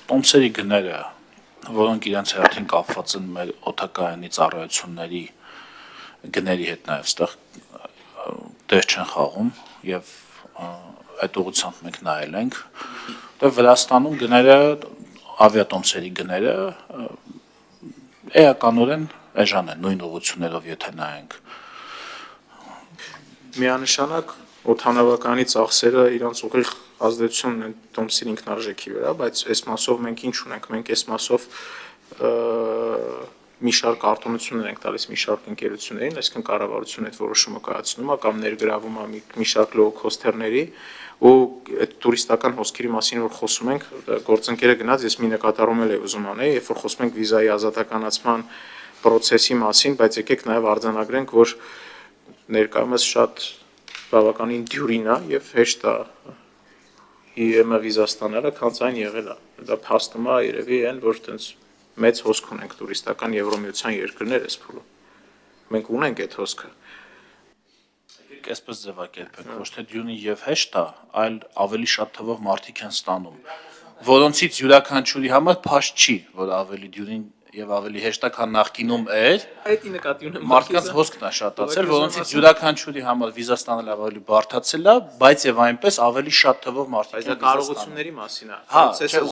տոմսերի գները, որոնք իրենց հերթին կապված են մեր օդակայանի ծառայությունների գների հետ նաև ստեղ դեր չեն խաղում եւ այդ ուղղությամբ մենք նայել ենք, դե Վրաստանում գները, ավիատոմսերի գները էականորեն էժան են նույն ուղղություններով եթե նայենք։ Միանշանակ օդանավականի ծախսերը իրանց ուղիղ ազդեցությունն են տոմսի ինքնարժեքի վրա, բայց այս մասով մենք ինչ ունենք, մենք այս մասով մի շարք արտոնություններ ենք տալիս մի շարք ընկերություններին, այսինքն կառավարությունը այդ որոշումը կայացնում է կամ ներգրավում է մի շարք լոու-քոստերների ու այդ տուրիստական հոսքերի մասին որ խոսում ենք, գործընկերը գնաց, ես մի նկատառում էլ ուզում անել, երբ որ խոսում ենք վիզայի ազատականացման process-ի մասին, բայց եկեք նաև արձանագրենք, որ ներկայումս շատ բավականին դյուրին է եւ հեշտ է ԻՄ վիզա ստանալը, քանց այն եղել է։ Դա փաստում է երևի այն, որ այդպես մեծ հոսք ունենք տուրիստական Եվրոմիության երկրներ էս փուլում։ Մենք ունենք այդ հոսքը։ Այսպես ձևակերպենք, ոչ թե դյունի եւ հեշտ է, այլ ավելի շատ թվով մարդիկ են ստանում, որոնցից յուրաքանչյուրի համար փաստ չի, որ ավելի դյունին եւ ավելի հեշտ է, քան նախկինում էր։ Այդի նկատի ունեմ Մարդկանց հոսքն է շատացել, որոնցից յուրաքանչյուրի համար վիզա ստանալը ավելի բարդացել է, բայց եւ այնպես ավելի շատ թվով մարդիկ են վիզա ստանում։ Դա կարողությունների մասին է։ Հա,